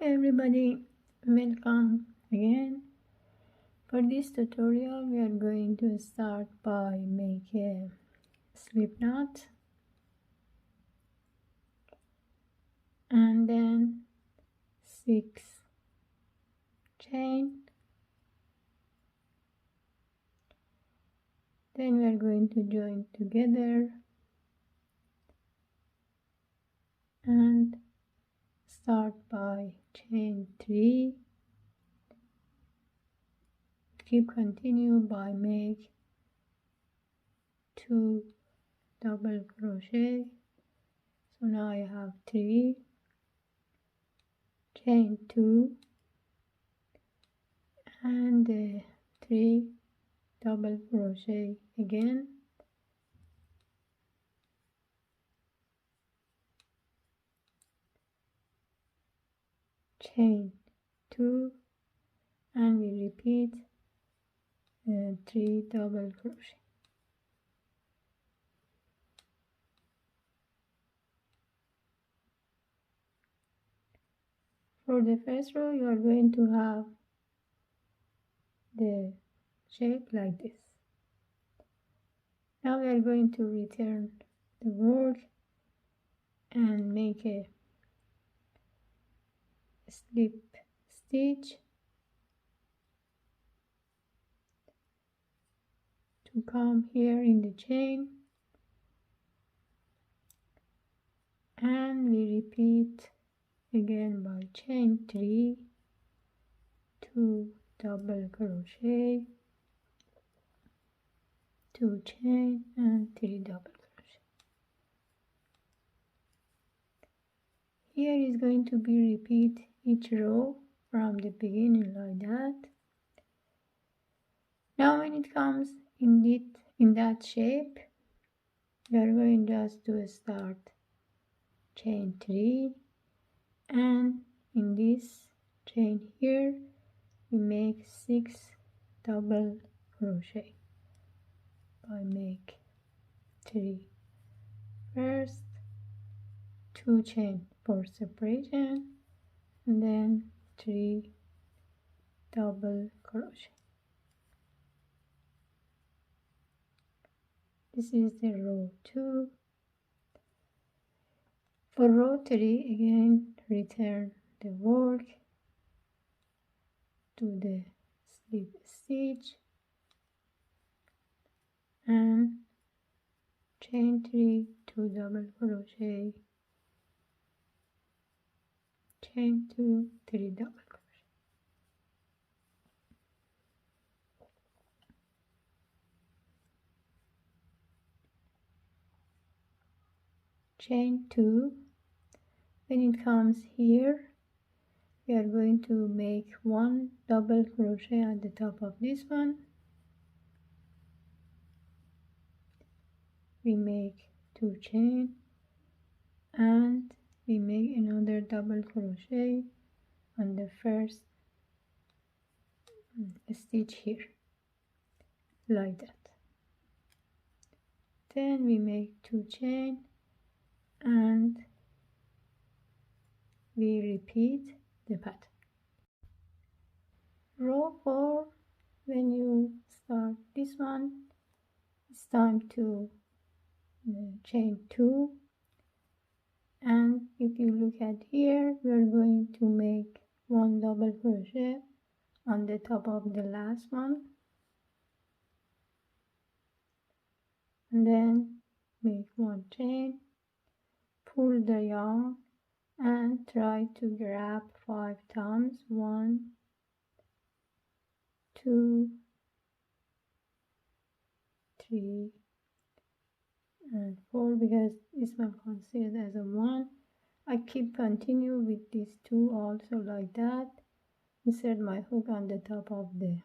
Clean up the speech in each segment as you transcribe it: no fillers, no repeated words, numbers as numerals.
Hey everybody, welcome again. For this tutorial we are going to start by make a slip knot and then 6 chain. Then we are going to join together and start by chain 3. Keep continue by make 2 double crochet. So now I have 3 chain 2 and 3 double crochet again, chain 2, and we repeat 3 double crochet. For the first row you are going to have the shape like this. Now we are going to return the work and make a slip stitch to come here in the chain, and we repeat again by chain 3, 2 double crochet, 2 chain and 3 double crochet. Here is going to be repeat each row from the beginning like that. Now when it comes in that shape, we are going just to start chain 3, and in this chain here we make 6 double crochet by make 3 first, 2 chain for separation, and then 3 double crochet. This is the row 2. For row 3 again return the work to the slip stitch and chain 3, 2 double crochet, chain 2, 3 double crochet. Chain 2. When it comes here, we are going to make 1 double crochet at the top of this one. We make 2 chain and we make another double crochet on the first stitch here like that. Then we make 2 chain and we repeat the pattern. Row 4, when you start this one, it's time to chain 2, and if you look at here, we are going to make 1 double crochet on the top of the last one, and then make 1 chain, pull the yarn and try to grab 5 times, 1, 2, 3 and 4, because this one considered as a 1. I keep continue with these 2 also like that. Insert my hook on the top of the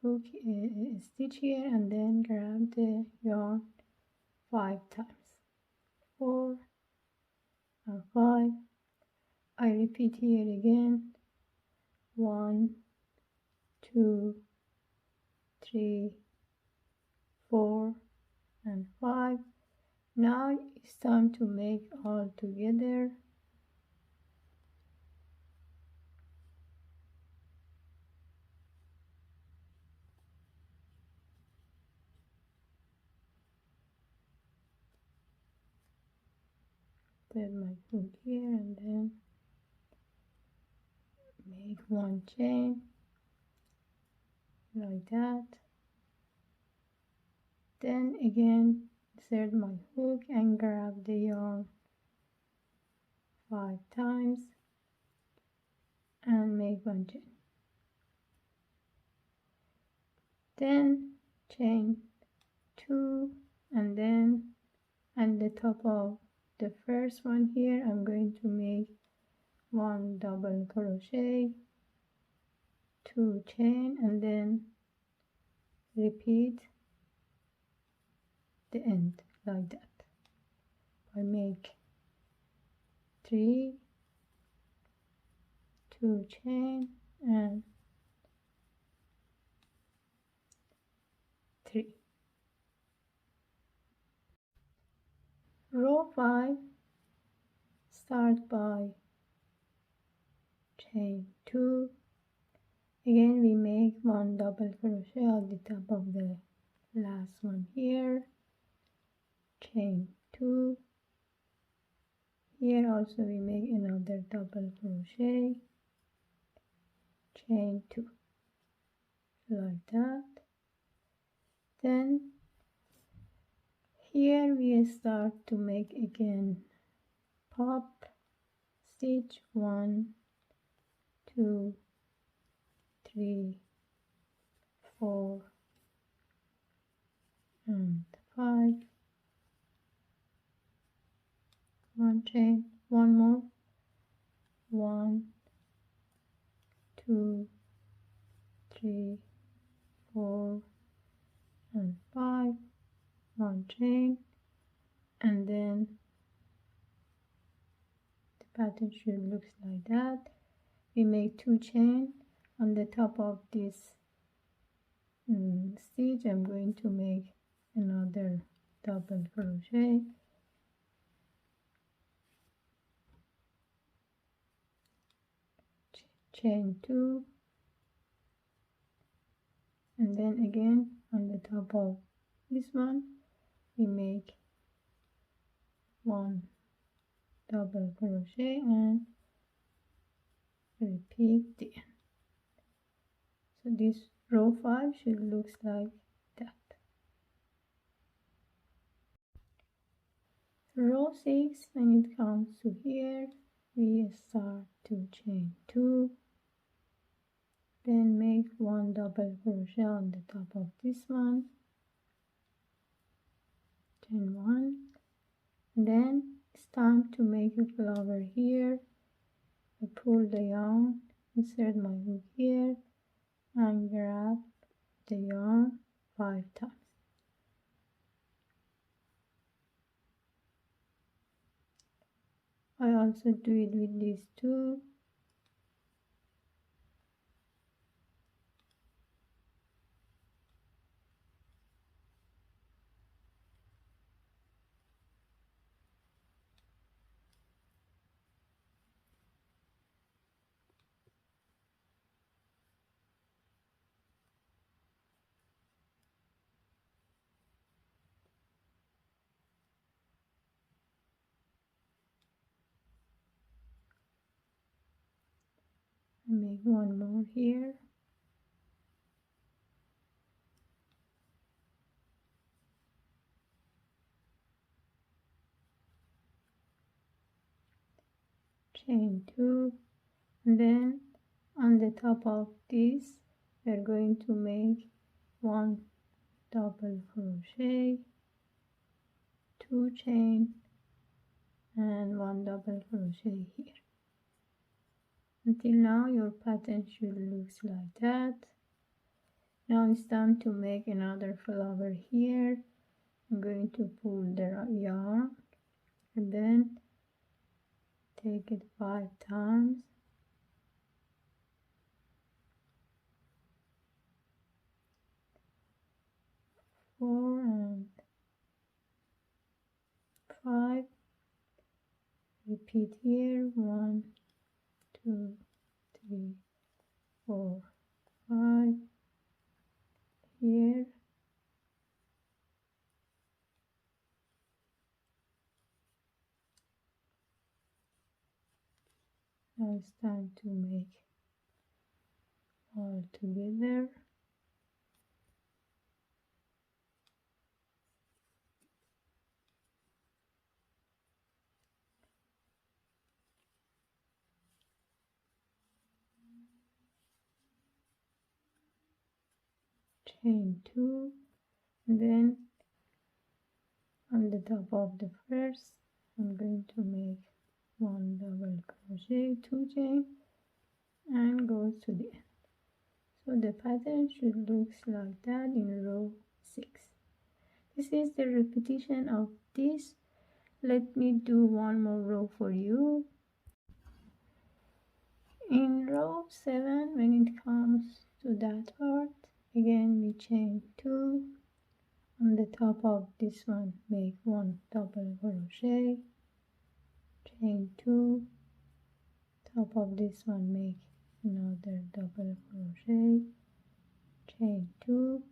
hook stitch here and then grab the yarn 5 times, 4 and 5. I repeat here again, 1, 2, 3, 4 and 5. Now it's time to make all together insert my hook here and then make one chain like that. Then again insert my hook and grab the yarn 5 times and make one chain. Then chain 2 and then at the top of the first one here I'm going to make 1 double crochet, 2 chain, and then repeat the end like that. I make 3, 2 chain and 3. Row 5, start by chain 2. Again we make 1 double crochet at the top of the last one here, chain 2. Here also we make another double crochet, chain 2 like that. Then here we start to make again pop stitch 1, 2, 3, 4 and 5. One chain, one more, 1, 2, 3, 4 and 5, one chain, and then the pattern should look like that. We make 2 chain on the top of this stitch. I'm going to make another double crochet, chain 2, and then again on the top of this one we make 1 double crochet and repeat the end. So this row 5 should look like that. Row 6, when it comes to here we start to chain 2, then make 1 double crochet on the top of this one, chain 1, then it's time to make a flower here. I pull the yarn, insert my hook here and grab the yarn 5 times. I also do it with these 2. Make one more here, chain 2, and then on the top of this we're going to make 1 double crochet, 2 chain and 1 double crochet here. Until now your pattern should look like that. Now it's time to make another flower here. I'm going to pull the yarn and then take it 5 times. Four and 5. Repeat here. 1, 2, 3, 4, 5. Here. Now it's time to make all together. Chain 2, and then on the top of the first I'm going to make 1 double crochet, 2 chain, and go to the end. So the pattern should look like that in row 6. This is the repetition of this. Let me do one more row for you. In row 7, when it comes to that part, again we chain 2. On the top of this one, make 1 double crochet, chain 2. Top of this one, make another double crochet, chain 2,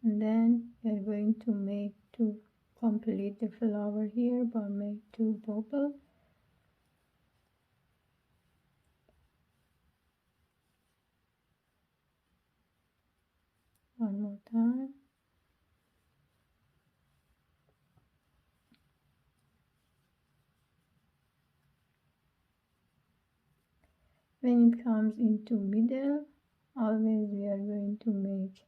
and then we are going to make to complete the flower here, but make 2 bubbles. One more time. When it comes into middle, always we are going to make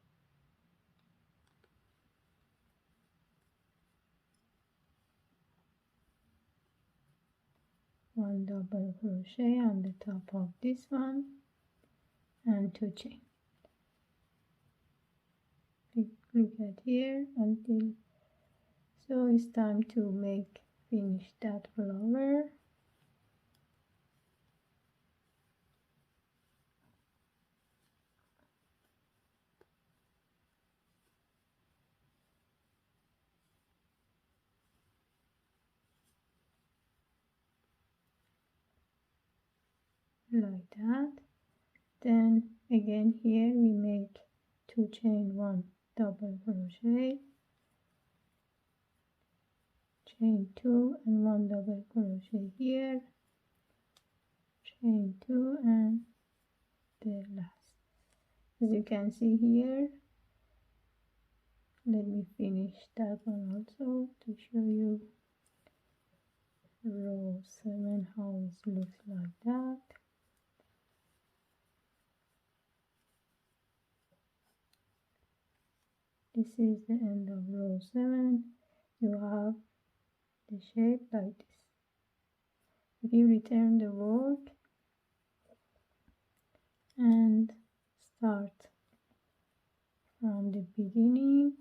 one double crochet on the top of this one and 2 chain. Look at here until, so it's time to finish that flower. Like that. Then again here we make 2 chain, 1 double crochet, chain 2 and 1 double crochet here, chain 2 and the last. As you can see here, let me finish that one also to show you row 7 how it looks like that. This is the end of row 7. You have the shape like this. If you return the work and start from the beginning,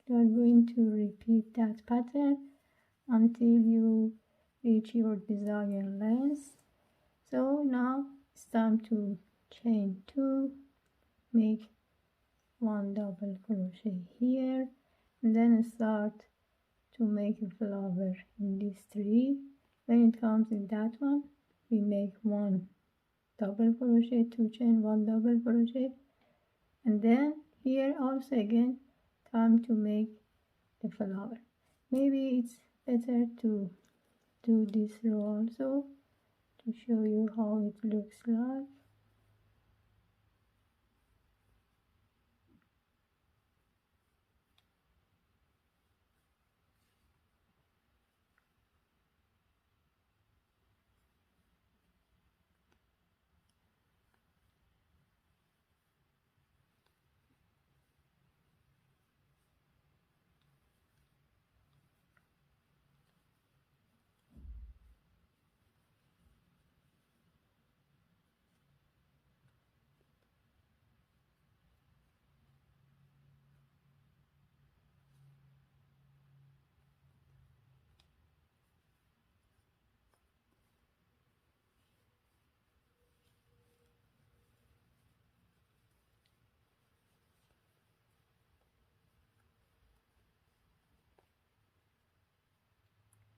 you are going to repeat that pattern until you reach your desired length. So now it's time to chain 2, make 1 double crochet here, and then start to make a flower in this tree. When it comes in that one, we make 1 double crochet, 2 chain, 1 double crochet, and then here also again time to make the flower. Maybe it's better to do this row also to show you how it looks like.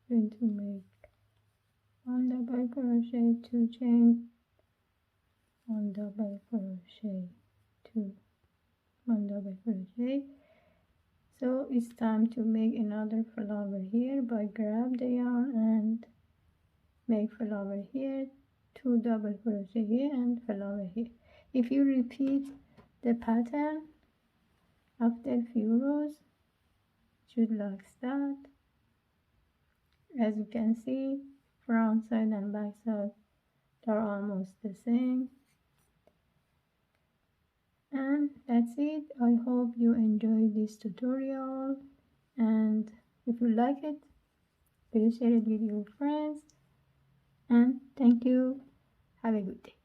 Going to make 1 double crochet, 2 chain, 1 double crochet, 2, 1 double crochet, So it's time to make another flower here. By grab the yarn and make flower here, 2 double crochet here and flower here. If you repeat the pattern after few rows, should like that. As you can see, front side and back side are almost the same. And that's it. I hope you enjoyed this tutorial, and if you like it, please share it with your friends, and thank you. Have a good day.